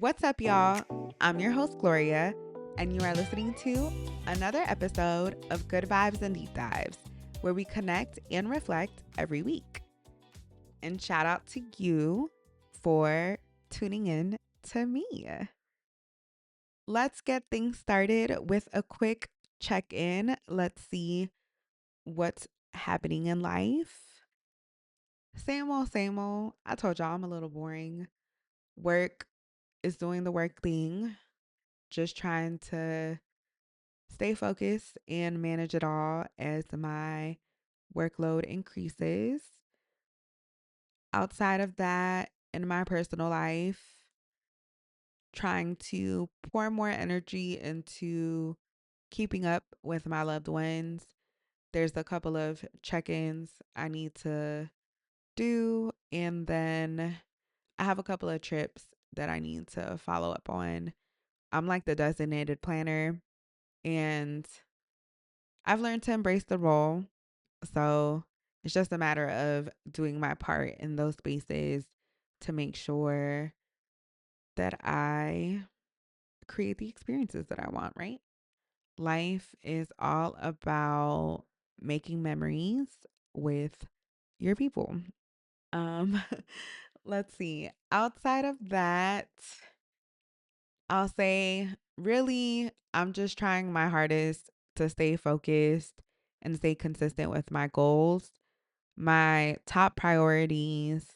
What's up, y'all? I'm your host, Gloria, and you are listening to another episode of Good Vibes and Deep Dives, where we connect and reflect every week. And shout out to you for tuning in to me. Let's get things started with a quick check in. Let's see what's happening in life. Same old, same old. I told y'all I'm a little boring. Work is doing the work thing, just trying to stay focused and manage it all as my workload increases. Outside of that, in my personal life, trying to pour more energy into keeping up with my loved ones. There's a couple of check ins I need to do, and then I have a couple of trips that I need to follow up on. I'm like the designated planner, and I've learned to embrace the role. So it's just a matter of doing my part in those spaces to make sure that I create the experiences that I want, right? Life is all about making memories with your people. Um, let's see. Outside of that, I'll say really, I'm just trying my hardest to stay focused and stay consistent with my goals. My top priorities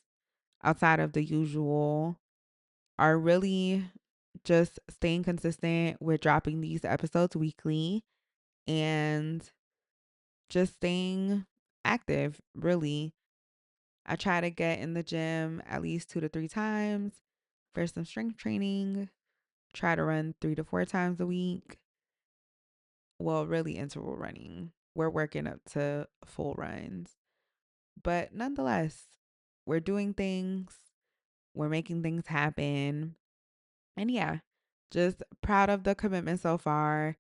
outside of the usual are really just staying consistent with dropping these episodes weekly and just staying active, really. I try to get in the gym at least 2 to 3 times for some strength training, try to run 3 to 4 times a week. Well, really interval running. We're working up to full runs. But nonetheless, we're doing things, we're making things happen. And yeah, just proud of the commitment so far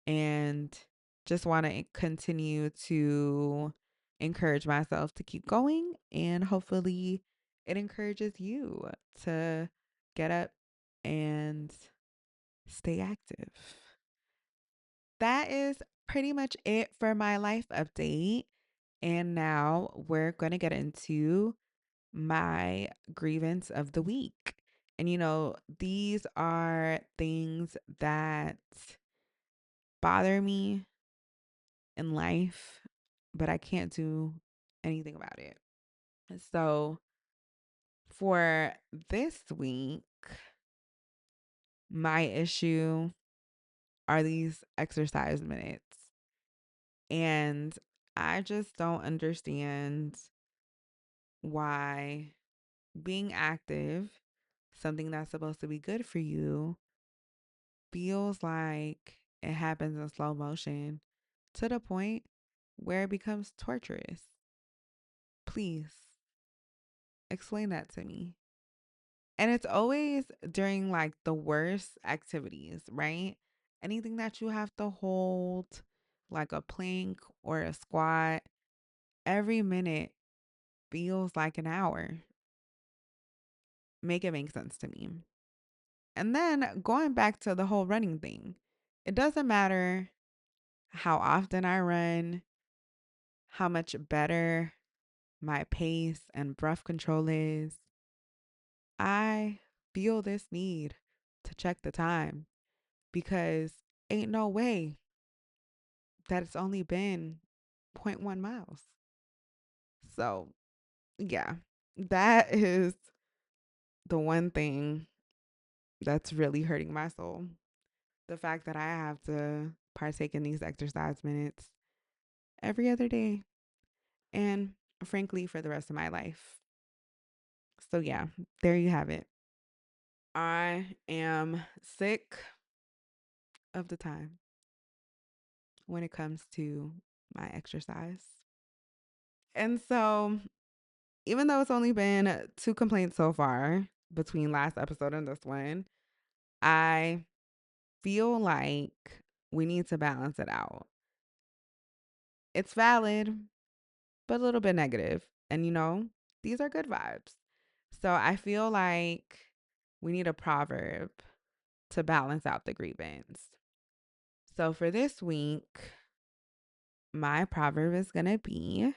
and just want to continue to encourage myself to keep going. And hopefully, it encourages you to get up and stay active. That is pretty much it for my life update. And now we're going to get into my grievance of the week. And these are things that bother me in life, but I can't do anything about it. So for this week, my issue are these exercise minutes. And I just don't understand why being active, something that's supposed to be good for you, feels like it happens in slow motion to the point where it becomes torturous. Please explain that to me. And it's always during like the worst activities, right? Anything that you have to hold, like a plank or a squat, every minute feels like an hour. Make it make sense to me. And then going back to the whole running thing, it doesn't matter how often I run, how much better my pace and breath control is. I feel this need to check the time because ain't no way that it's only been zero point 0.1 miles. So, yeah, that is the one thing that's really hurting my soul. The fact that I have to partake in these exercise minutes every other day and frankly for the rest of my life. So, yeah, there you have it. I am sick of the time when it comes to my exercise. And so, even though it's only been 2 complaints so far between last episode and this one, I feel like we need to balance it out. It's valid, but a little bit negative. And these are good vibes. So I feel like we need a proverb to balance out the grievance. So for this week, my proverb is going to be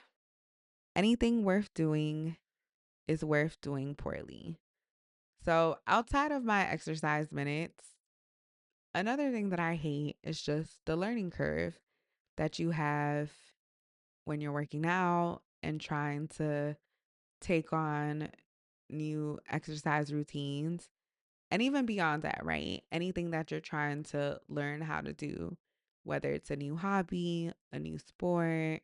anything worth doing is worth doing poorly. So outside of my exercise minutes, another thing that I hate is just the learning curve that you have when you're working out and trying to take on new exercise routines. And even beyond that, right? Anything that you're trying to learn how to do, whether it's a new hobby, a new sport,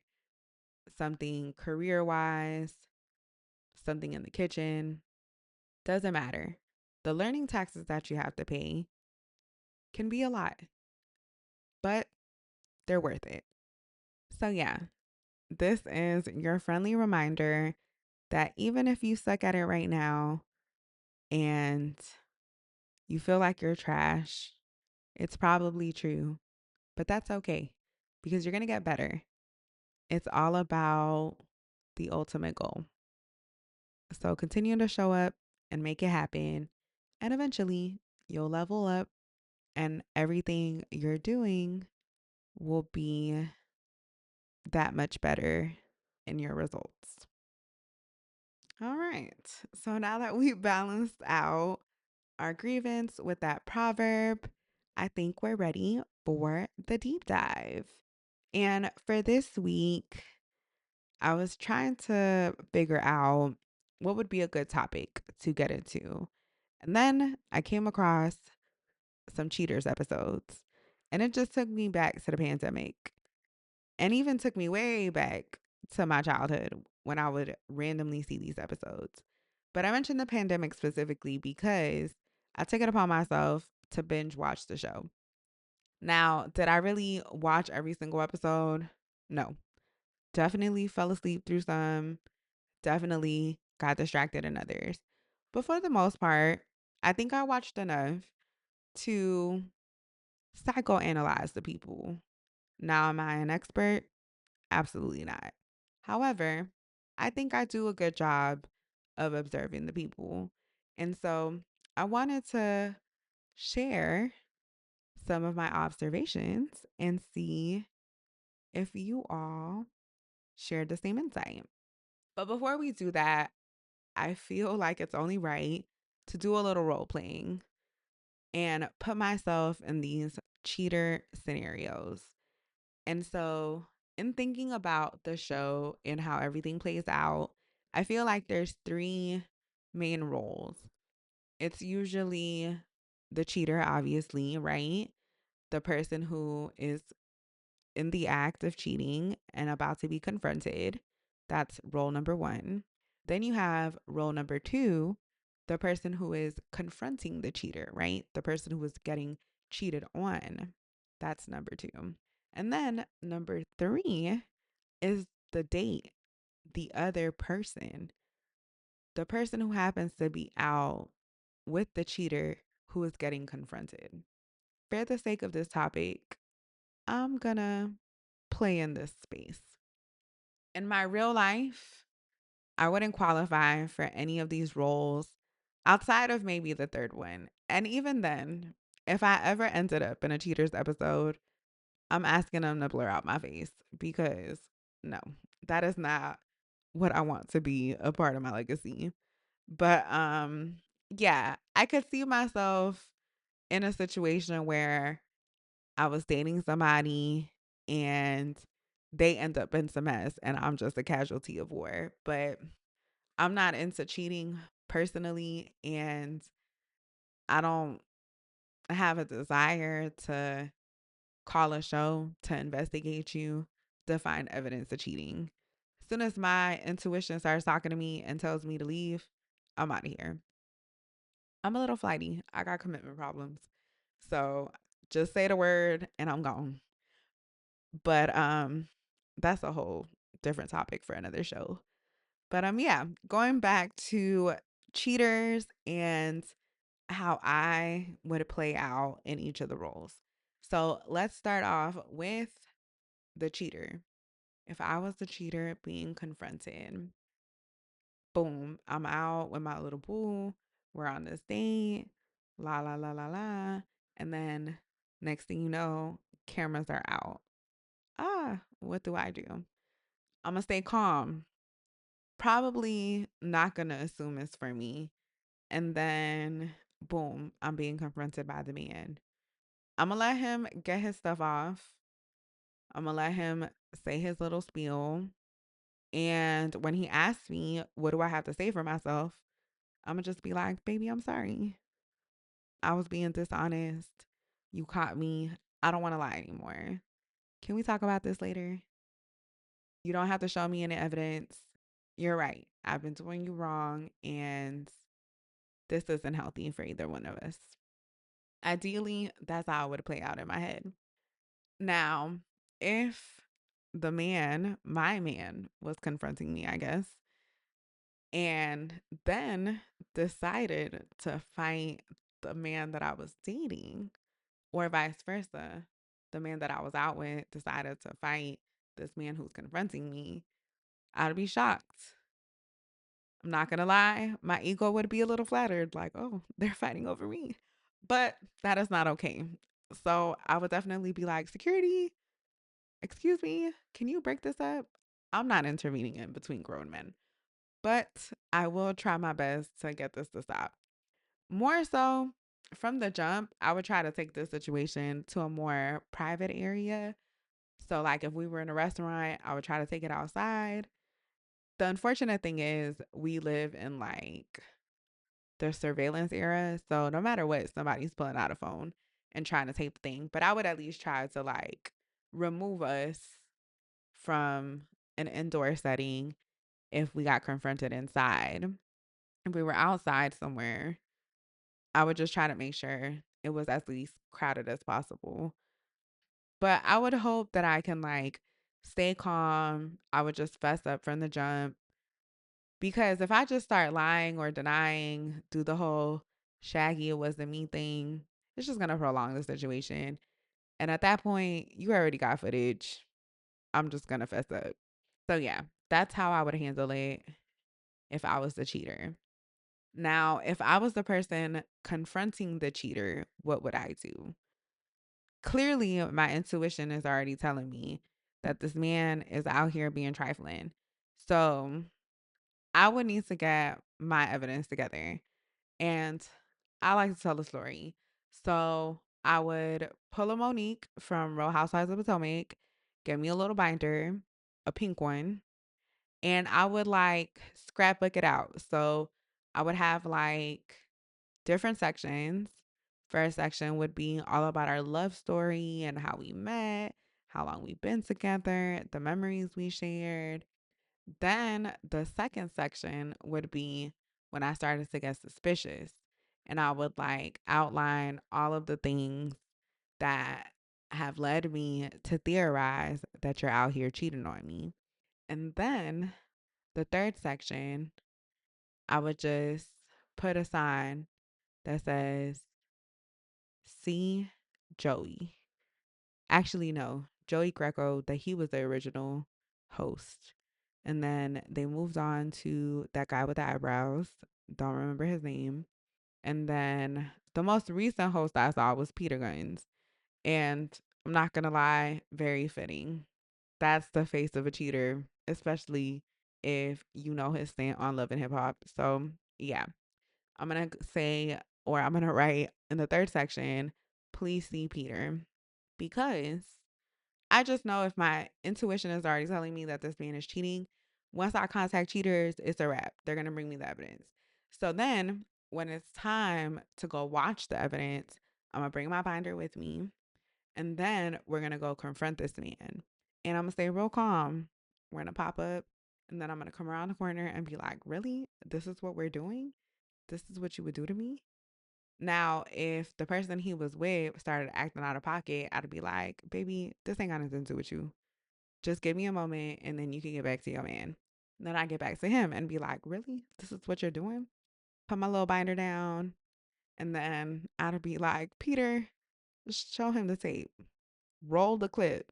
something career wise, something in the kitchen, doesn't matter. The learning taxes that you have to pay can be a lot, but they're worth it. So, yeah, this is your friendly reminder that even if you suck at it right now and you feel like you're trash, it's probably true, but that's okay because you're going to get better. It's all about the ultimate goal. So continue to show up and make it happen. And eventually you'll level up and everything you're doing will be that much better in your results. All right. So now that we balanced out our grievance with that proverb, I think we're ready for the deep dive. And for this week, I was trying to figure out what would be a good topic to get into. And then I came across some Cheaters episodes, and it just took me back to the pandemic and even took me way back to my childhood when I would randomly see these episodes. But I mentioned the pandemic specifically because I took it upon myself to binge watch the show. Now, did I really watch every single episode? No. Definitely fell asleep through some, definitely got distracted in others. But for the most part, I think I watched enough to psychoanalyze the people. Now, am I an expert? Absolutely not. However, I think I do a good job of observing the people. And so I wanted to share some of my observations and see if you all share the same insight. But before we do that, I feel like it's only right to do a little role playing and put myself in these cheater scenarios. And so, in thinking about the show and how everything plays out, I feel like there's three main roles. It's usually the cheater, obviously, right? The person who is in the act of cheating and about to be confronted. That's role number one. Then you have role number two, the person who is confronting the cheater, right? The person who is getting cheated on. That's number two. And then number three is the date, the other person, the person who happens to be out with the cheater who is getting confronted. For the sake of this topic, I'm gonna play in this space. In my real life, I wouldn't qualify for any of these roles outside of maybe the third one. And even then, if I ever ended up in a Cheaters episode, I'm asking them to blur out my face because no, that is not what I want to be a part of my legacy. But yeah, I could see myself in a situation where I was dating somebody and they end up in some mess and I'm just a casualty of war. But I'm not into cheating personally, and I don't have a desire to call a show to investigate you to find evidence of cheating. As soon as my intuition starts talking to me and tells me to leave, I'm out of here. I'm a little flighty. I got commitment problems. So just say the word and I'm gone. But that's a whole different topic for another show. But yeah, going back to cheaters and how I would play out in each of the roles. So let's start off with the cheater. If I was the cheater being confronted, boom, I'm out with my little boo. We're on this date, la, la, la, la, la. And then next thing you know, cameras are out. What do I do? I'm going to stay calm. Probably not going to assume it's for me. And then, boom, I'm being confronted by the man. I'm going to let him get his stuff off. I'm going to let him say his little spiel. And when he asks me, what do I have to say for myself? I'm going to just be like, baby, I'm sorry. I was being dishonest. You caught me. I don't want to lie anymore. Can we talk about this later? You don't have to show me any evidence. You're right. I've been doing you wrong, and this isn't healthy for either one of us. Ideally, that's how it would play out in my head. Now, if the man, my man, was confronting me, I guess, and then decided to fight the man that I was dating, or vice versa, the man that I was out with decided to fight this man who's confronting me, I'd be shocked. I'm not going to lie. My ego would be a little flattered, like, oh, they're fighting over me. But that is not okay. So I would definitely be like, security, excuse me, can you break this up? I'm not intervening in between grown men, but I will try my best to get this to stop. More so, from the jump, I would try to take this situation to a more private area. So, like, if we were in a restaurant, I would try to take it outside. The unfortunate thing is, we live in like the surveillance era. So, no matter what, somebody's pulling out a phone and trying to tape the thing. But I would at least try to like remove us from an indoor setting if we got confronted inside. If we were outside somewhere, I would just try to make sure it was as least crowded as possible. But I would hope that I can like stay calm. I would just fess up from the jump. Because if I just start lying or denying, do the whole Shaggy, it wasn't me thing, it's just going to prolong the situation. And at that point, you already got footage. I'm just going to fess up. So, yeah, that's how I would handle it if I was the cheater. Now, if I was the person confronting the cheater, what would I do? Clearly, my intuition is already telling me that this man is out here being trifling. So, I would need to get my evidence together. And I like to tell a story. So I would pull a Monique from Real Housewives of Potomac, get me a little binder, a pink one, and I would like scrapbook it out. So I would have like different sections. First section would be all about our love story and how we met, how long we've been together, the memories we shared. Then the second section would be when I started to get suspicious. And I would like outline all of the things that have led me to theorize that you're out here cheating on me. And then the third section, I would just put a sign that says, see Joey. Actually, no, Joey Greco, that he was the original host. And then they moved on to that guy with the eyebrows. Don't remember his name. And then the most recent host I saw was Peter Guns. And I'm not going to lie, very fitting. That's the face of a cheater, especially if you know his stand on Love and Hip Hop. So, yeah, I'm going to say, or I'm going to write in the third section, please see Peter. Because I just know if my intuition is already telling me that this man is cheating, once I contact cheaters, it's a wrap. They're going to bring me the evidence. So then when it's time to go watch the evidence, I'm going to bring my binder with me. And then we're going to go confront this man. And I'm going to stay real calm. We're going to pop up. And then I'm going to come around the corner and be like, really? This is what we're doing? This is what you would do to me? Now, if the person he was with started acting out of pocket, I'd be like, baby, this ain't got nothing to do with you. Just give me a moment and then you can get back to your man. And then I get back to him and be like, really? This is what you're doing? Put my little binder down. And then I'd be like, Peter, show him the tape. Roll the clip.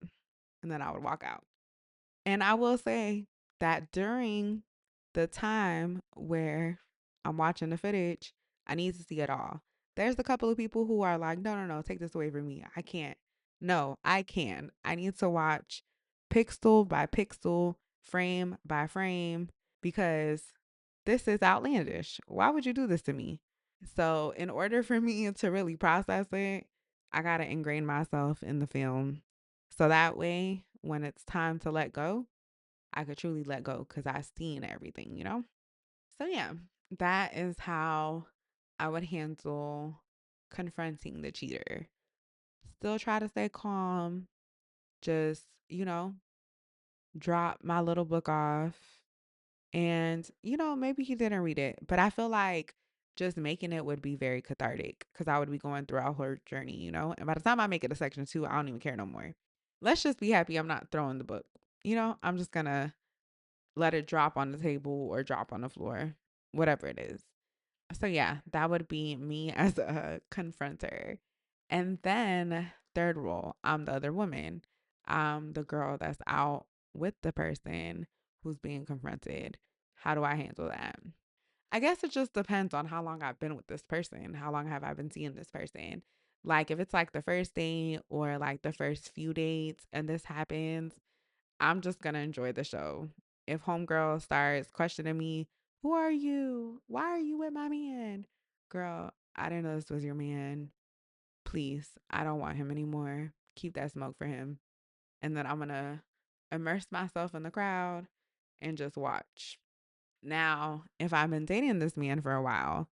And then I would walk out. And I will say that during the time where I'm watching the footage, I need to see it all. There's a couple of people who are like, no, no, no, take this away from me. I can't. No, I can. I need to watch pixel by pixel, frame by frame, because this is outlandish. Why would you do this to me? So, in order for me to really process it, I got to ingrain myself in the film. So that way, when it's time to let go, I could truly let go because I've seen everything, you know? So, yeah, that is how I would handle confronting the cheater. Still try to stay calm, just, drop my little book off. And, maybe he didn't read it, but I feel like just making it would be very cathartic because I would be going through our whole journey. And by the time I make it to section 2, I don't even care no more. Let's just be happy I'm not throwing the book. I'm just going to let it drop on the table or drop on the floor, whatever it is. So, yeah, that would be me as a confronter. And then, third role, I'm the other woman. I'm the girl that's out with the person who's being confronted. How do I handle that? I guess it just depends on how long I've been with this person. How long have I been seeing this person? Like, if it's like the first date or like the first few dates and this happens, I'm just going to enjoy the show. If homegirl starts questioning me, who are you? Why are you with my man? Girl, I didn't know this was your man. Please, I don't want him anymore. Keep that smoke for him. And then I'm going to immerse myself in the crowd and just watch. Now, if I've been dating this man for a while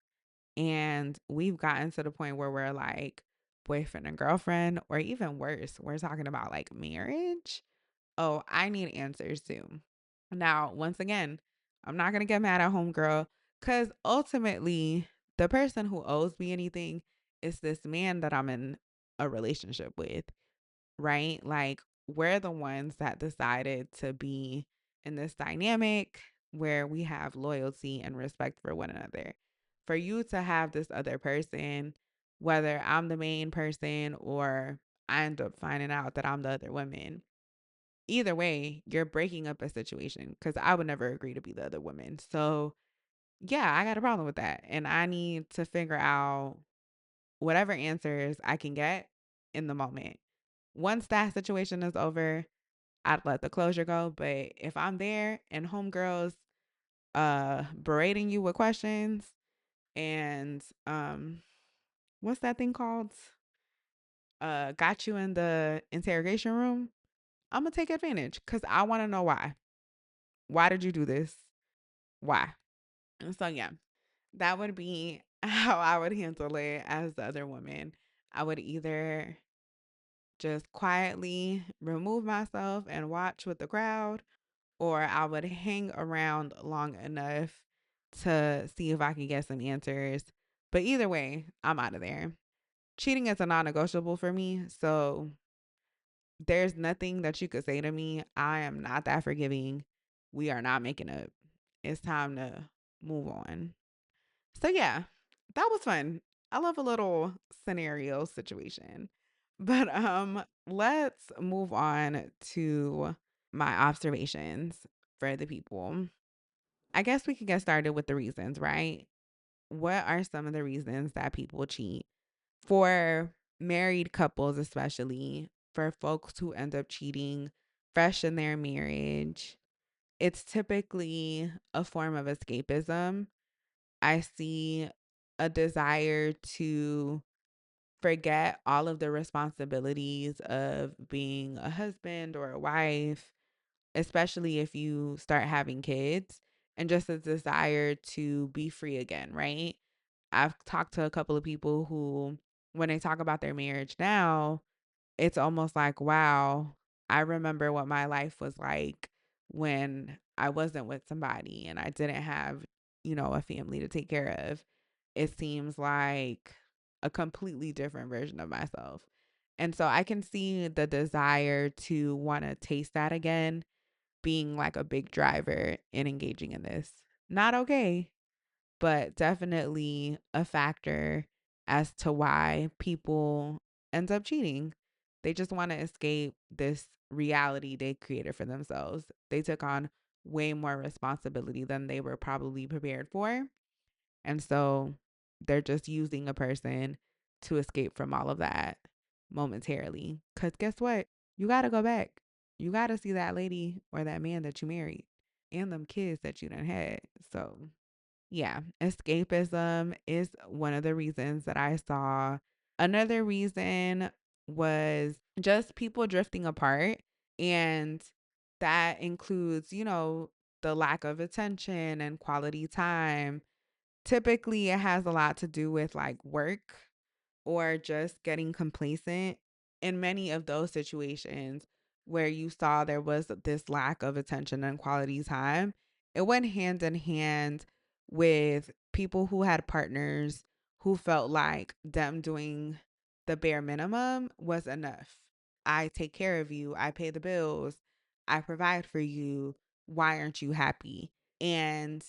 and we've gotten to the point where we're like boyfriend and girlfriend, or even worse, we're talking about like marriage. Oh, I need answers too. Now, once again, I'm not going to get mad at homegirl because ultimately, the person who owes me anything is this man that I'm in a relationship with, right? Like, we're the ones that decided to be in this dynamic where we have loyalty and respect for one another. For you to have this other person, whether I'm the main person or I end up finding out that I'm the other woman, either way, you're breaking up a situation because I would never agree to be the other woman. So, yeah, I got a problem with that. And I need to figure out whatever answers I can get in the moment. Once that situation is over, I'd let the closure go. But if I'm there and homegirls berating you with questions and what's that thing called? Got you in the interrogation room, I'm gonna take advantage because I want to know why. Why did you do this? Why? And so, yeah, that would be how I would handle it as the other woman. I would either just quietly remove myself and watch with the crowd, or I would hang around long enough to see if I can get some answers. But either way, I'm out of there. Cheating is a non negotiable for me. So there's nothing that you could say to me. I am not that forgiving. We are not making up. It's time to move on. So yeah, that was fun. I love a little scenario situation. But let's move on to my observations for the people. I guess we could get started with the reasons, right? What are some of the reasons that people cheat? For married couples, especially for folks who end up cheating fresh in their marriage, it's typically a form of escapism. I see a desire to forget all of the responsibilities of being a husband or a wife, especially if you start having kids, and just a desire to be free again, right? I've talked to a couple of people who, when they talk about their marriage now, it's almost like, wow, I remember what my life was like when I wasn't with somebody and I didn't have, a family to take care of. It seems like a completely different version of myself. And so I can see the desire to want to taste that again being like a big driver in engaging in this. Not okay, but definitely a factor as to why people end up cheating. They just want to escape this reality they created for themselves. They took on way more responsibility than they were probably prepared for. And so They're just using a person to escape from all of that momentarily. Because guess what? You got to go back. You got to see that lady or that man that you married and them kids that you done had. So, yeah, escapism is one of the reasons that I saw. Another reason was just people drifting apart. And that includes, the lack of attention and quality time. Typically, it has a lot to do with like work or just getting complacent. In many of those situations where you saw there was this lack of attention and quality time, it went hand in hand with people who had partners who felt like them doing the bare minimum was enough. I take care of you, I pay the bills, I provide for you. Why aren't you happy? And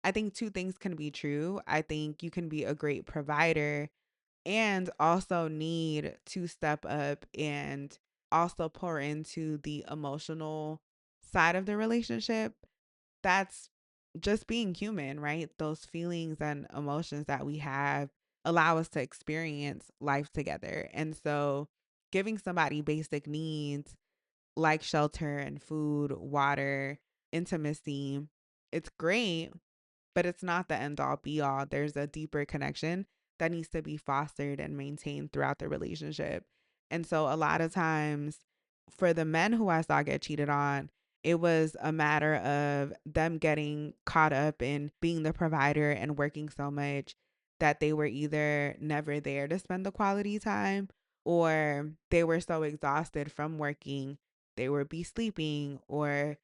I think two things can be true. I think you can be a great provider and also need to step up and also pour into the emotional side of the relationship. That's just being human, right? Those feelings and emotions that we have allow us to experience life together. And so giving somebody basic needs like shelter and food, water, intimacy, it's great, but it's not the end all be all. There's a deeper connection that needs to be fostered and maintained throughout the relationship. And so a lot of times for the men who I saw get cheated on, it was a matter of them getting caught up in being the provider and working so much that they were either never there to spend the quality time, or they were so exhausted from working, they would be sleeping or,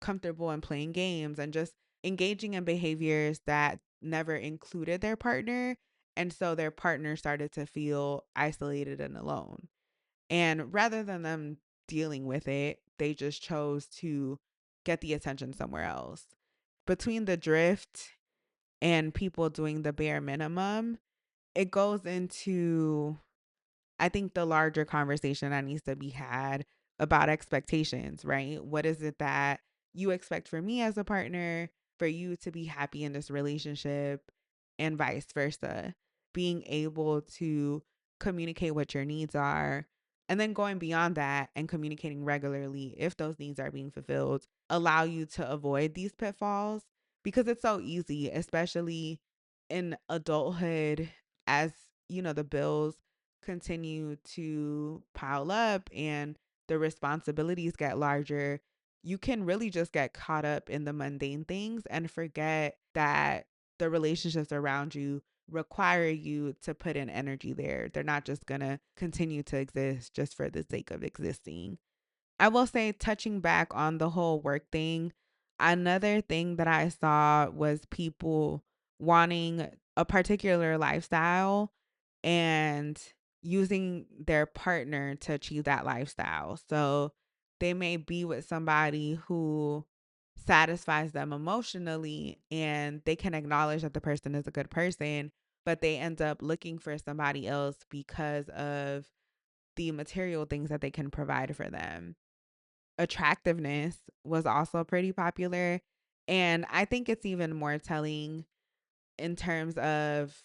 comfortable and playing games and just engaging in behaviors that never included their partner. And so their partner started to feel isolated and alone. And rather than them dealing with it, they just chose to get the attention somewhere else. Between the drift and people doing the bare minimum, it goes into, I think, the larger conversation that needs to be had about expectations, right? What is it that you expect from me as a partner for you to be happy in this relationship and vice versa? Being able to communicate what your needs are and then going beyond that and communicating regularly if those needs are being fulfilled allow you to avoid these pitfalls, because it's so easy, especially in adulthood, as the bills continue to pile up and the responsibilities get larger. You can really just get caught up in the mundane things and forget that the relationships around you require you to put in energy there. They're not just going to continue to exist just for the sake of existing. I will say, touching back on the whole work thing, another thing that I saw was people wanting a particular lifestyle and using their partner to achieve that lifestyle. So they may be with somebody who satisfies them emotionally and they can acknowledge that the person is a good person, but they end up looking for somebody else because of the material things that they can provide for them. Attractiveness was also pretty popular. And I think it's even more telling in terms of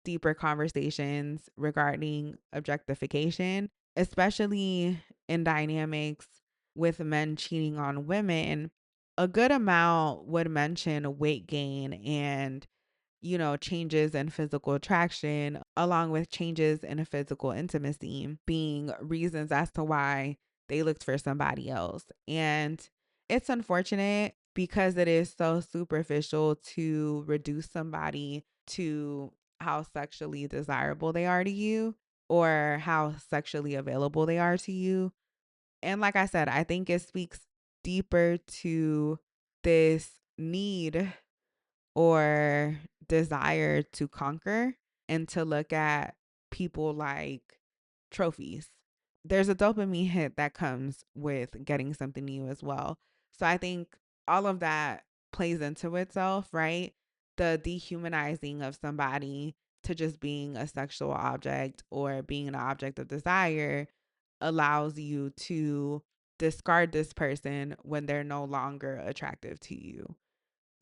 deeper conversations regarding objectification, especially in dynamics with men cheating on women. A good amount would mention weight gain and changes in physical attraction, along with changes in physical intimacy being reasons as to why they looked for somebody else. And it's unfortunate because it is so superficial to reduce somebody to how sexually desirable they are to you or how sexually available they are to you. And like I said, I think it speaks deeper to this need or desire to conquer and to look at people like trophies. There's a dopamine hit that comes with getting something new as well. So I think all of that plays into itself, right? The dehumanizing of somebody to just being a sexual object or being an object of desire allows you to discard this person when they're no longer attractive to you.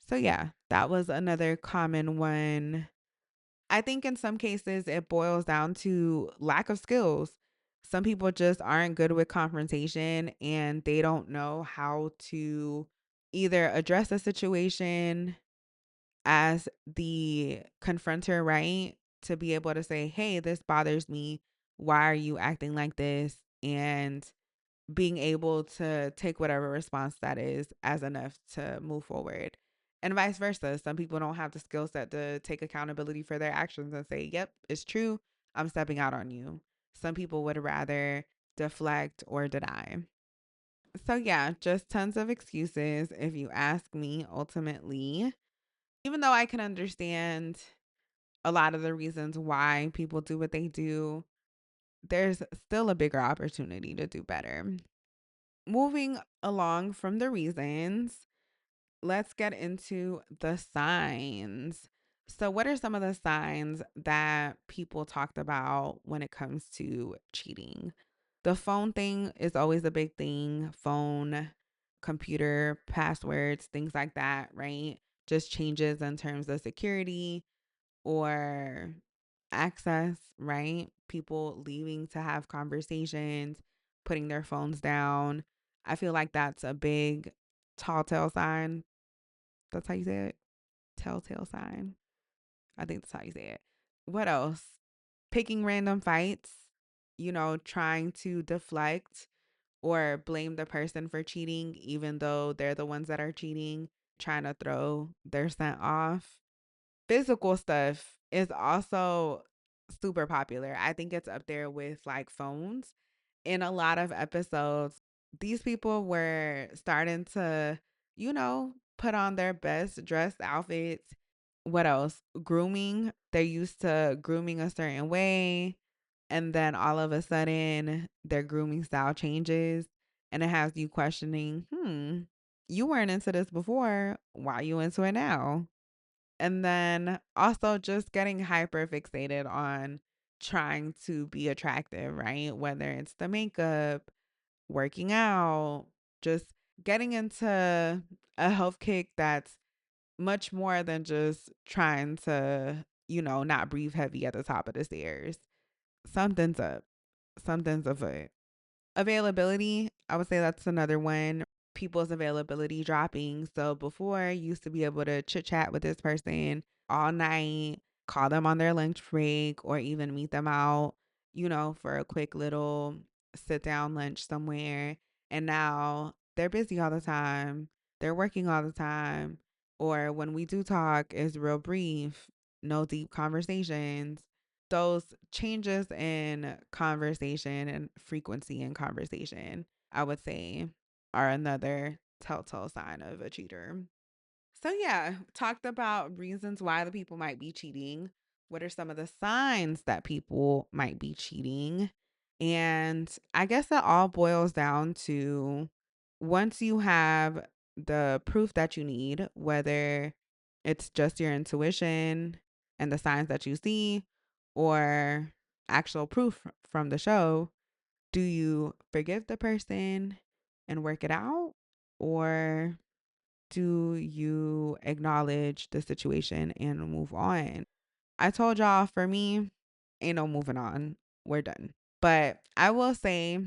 So yeah, that was another common one. I think in some cases it boils down to lack of skills. Some people just aren't good with confrontation and they don't know how to either address a situation as the confronter, right? To be able to say, hey, this bothers me. Why are you acting like this? And being able to take whatever response that is as enough to move forward. And vice versa. Some people don't have the skill set to take accountability for their actions and say, yep, it's true. I'm stepping out on you. Some people would rather deflect or deny. So, yeah, just tons of excuses if you ask me, ultimately. Even though I can understand a lot of the reasons why people do what they do, there's still a bigger opportunity to do better. Moving along from the reasons, let's get into the signs. So, what are some of the signs that people talked about when it comes to cheating? The phone thing is always a big thing. Phone, computer, passwords, things like that, right? Just changes in terms of security or access, right? People leaving to have conversations, putting their phones down. I feel like that's a big telltale sign. That's how you say it? Telltale sign. I think that's how you say it. What else? Picking random fights, trying to deflect or blame the person for cheating, even though they're the ones that are cheating, trying to throw their scent off. Physical stuff is also super popular. I think it's up there with like phones. In a lot of episodes, these people were starting to, put on their best dressed outfits. What else? Grooming. They're used to grooming a certain way. And then all of a sudden, their grooming style changes. And it has you questioning, you weren't into this before. Why are you into it now? And then also just getting hyper fixated on trying to be attractive, right? Whether it's the makeup, working out, just getting into a health kick that's much more than just trying to, not breathe heavy at the top of the stairs. Something's up. Something's afoot. Availability, I would say that's another one. People's availability dropping. So before, you used to be able to chit chat with this person all night, call them on their lunch break, or even meet them out, for a quick little sit down lunch somewhere. And now they're busy all the time. They're working all the time. Or when we do talk, it's real brief, no deep conversations. Those changes in conversation and frequency in conversation, I would say, are another telltale sign of a cheater. So, yeah, talked about reasons why the people might be cheating. What are some of the signs that people might be cheating? And I guess it all boils down to once you have the proof that you need, whether it's just your intuition and the signs that you see, or actual proof from the show, do you forgive the person and work it out? Or do you acknowledge the situation and move on? I told y'all, for me, ain't no moving on. We're done. But I will say,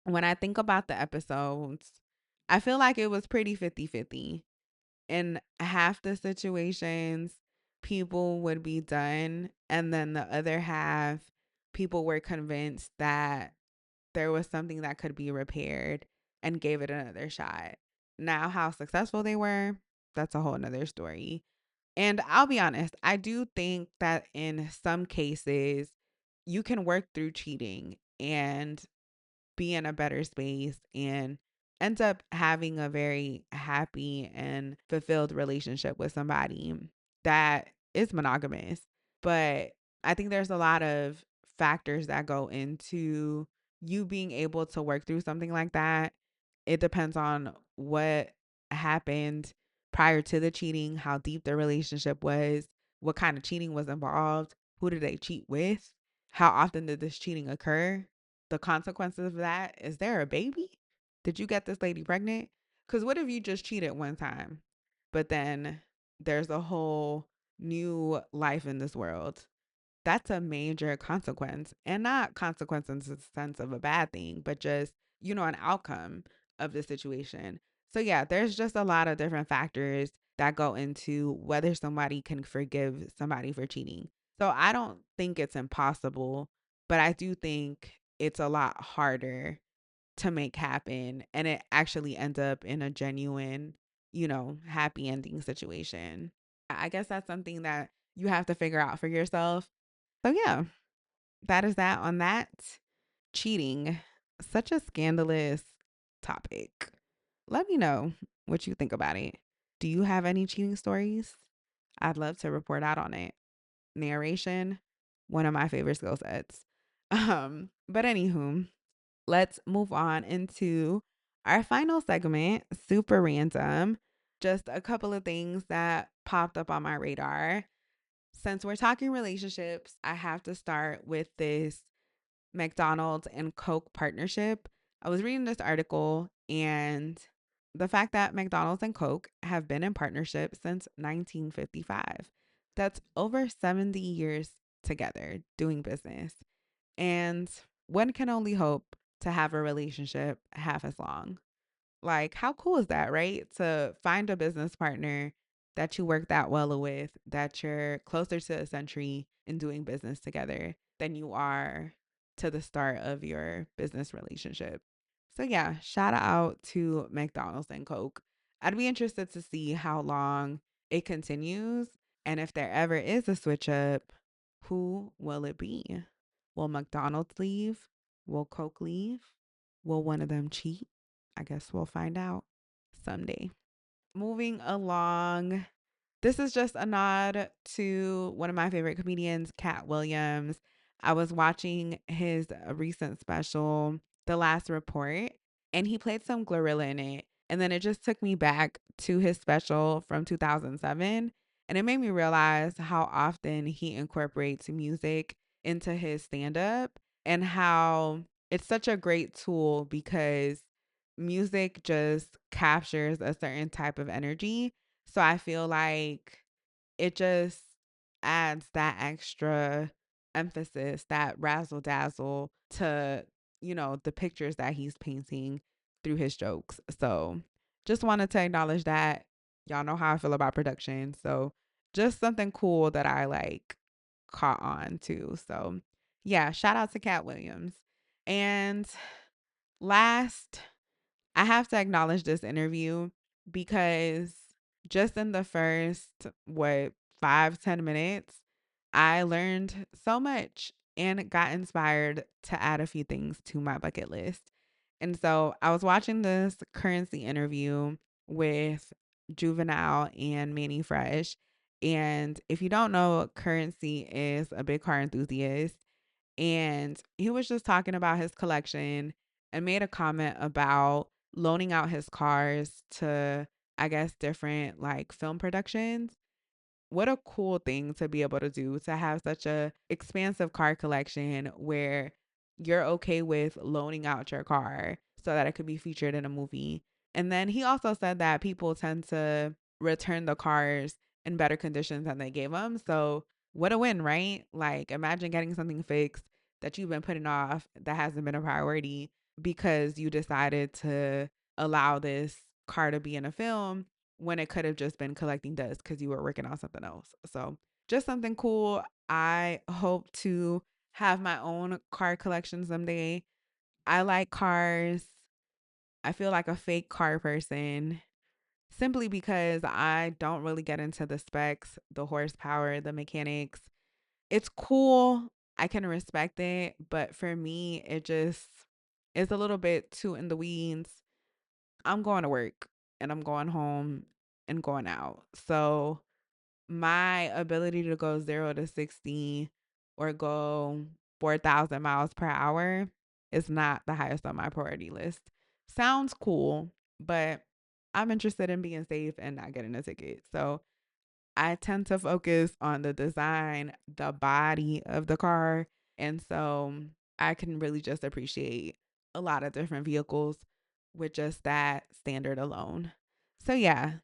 when I think about the episodes, I feel like it was pretty 50-50. In half the situations, people would be done. And then the other half, people were convinced that there was something that could be repaired and gave it another shot. Now, how successful they were, that's a whole nother story. And I'll be honest, I do think that in some cases, you can work through cheating and be in a better space and end up having a very happy and fulfilled relationship with somebody that is monogamous. But I think there's a lot of factors that go into you being able to work through something like that. It depends on what happened prior to the cheating, how deep the relationship was, what kind of cheating was involved, who did they cheat with, how often did this cheating occur, the consequences of that. Is there a baby? Did you get this lady pregnant? Because what if you just cheated one time, but then there's a whole new life in this world? that's a major consequence, and not consequence in the sense of a bad thing, but just, an outcome of the situation. So, yeah, there's just a lot of different factors that go into whether somebody can forgive somebody for cheating. So, I don't think it's impossible, but I do think it's a lot harder to make happen, and it actually ends up in a genuine, happy ending situation. I guess that's something that you have to figure out for yourself. So, yeah, that is that on that. Cheating, such a scandalous topic. Let me know what you think about it. Do you have any cheating stories? I'd love to report out on it. Narration, one of my favorite skill sets. But anywho, let's move on into our final segment, super random. Just a couple of things that popped up on my radar. Since we're talking relationships, I have to start with this McDonald's and Coke partnership. I was reading this article, and the fact that McDonald's and Coke have been in partnership since 1955. That's over 70 years together doing business. And one can only hope to have a relationship half as long. Like, how cool is that, right? To find a business partner that you work that well with, that you're closer to a century in doing business together than you are to the start of your business relationship. So, yeah, shout out to McDonald's and Coke. I'd be interested to see how long it continues. And if there ever is a switch up, who will it be? Will McDonald's leave? Will Coke leave? Will one of them cheat? I guess we'll find out someday. Moving along, this is just a nod to one of my favorite comedians, Cat Williams. I was watching his recent special, The Last Report, and he played some Glorilla in it. And then it just took me back to his special from 2007. And it made me realize how often he incorporates music into his stand up and how it's such a great tool because music just captures a certain type of energy. So I feel like it just adds that extra emphasis, that razzle dazzle to, the pictures that he's painting through his jokes. So just wanted to acknowledge that. Y'all know how I feel about production. So just something cool that I like caught on to. So yeah, shout out to Cat Williams. And last, I have to acknowledge this interview because just in the first, 5-10 minutes, I learned so much and got inspired to add a few things to my bucket list. And so I was watching this currency interview with Juvenile and Manny Fresh. And if you don't know, Currency is a big car enthusiast. And he was just talking about his collection and made a comment about loaning out his cars to, I guess, different like film productions. What a cool thing to be able to do, to have such a expansive car collection where you're okay with loaning out your car so that it could be featured in a movie. And then he also said that people tend to return the cars in better conditions than they gave them. So what a win, right? Like, imagine getting something fixed that you've been putting off that hasn't been a priority because you decided to allow this car to be in a film when it could have just been collecting dust because you were working on something else. So just something cool. I hope to have my own car collection someday. I like cars. I feel like a fake car person simply because I don't really get into the specs, the horsepower, the mechanics. It's cool. I can respect it. But for me, it just is a little bit too in the weeds. I'm going to work and I'm going home and going out. So my ability to go 0 to 60 or go 4,000 miles per hour is not the highest on my priority list. Sounds cool, but I'm interested in being safe and not getting a ticket. So I tend to focus on the design, the body of the car. And so I can really just appreciate a lot of different vehicles with just that standard alone. So, yeah,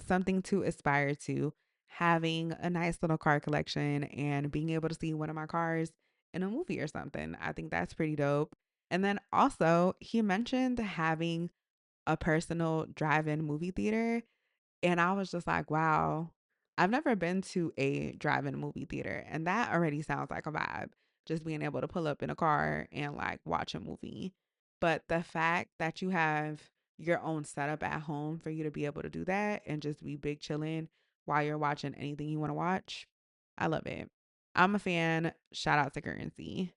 something to aspire to. having a nice little car collection and being able to see one of my cars in a movie or something. I think that's pretty dope. And then also, he mentioned having a personal drive-in movie theater, and I was just like, wow, I've never been to a drive-in movie theater, and that already sounds like a vibe. Just being able to pull up in a car and like watch a movie. But the fact that you have your own setup at home for you to be able to do that and just be big chilling while you're watching anything you want to watch, I love it. I'm a fan. Shout out to Currency.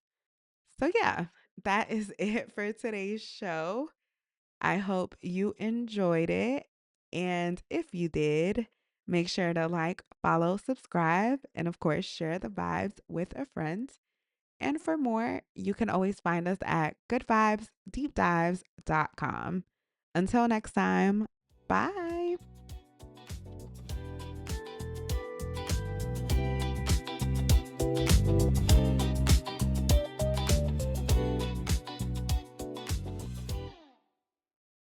So yeah, that is it for today's show. I hope you enjoyed it. And if you did, make sure to like, follow, subscribe, and of course, share the vibes with a friend. And for more, you can always find us at goodvibesdeepdives.com. Until next time, bye.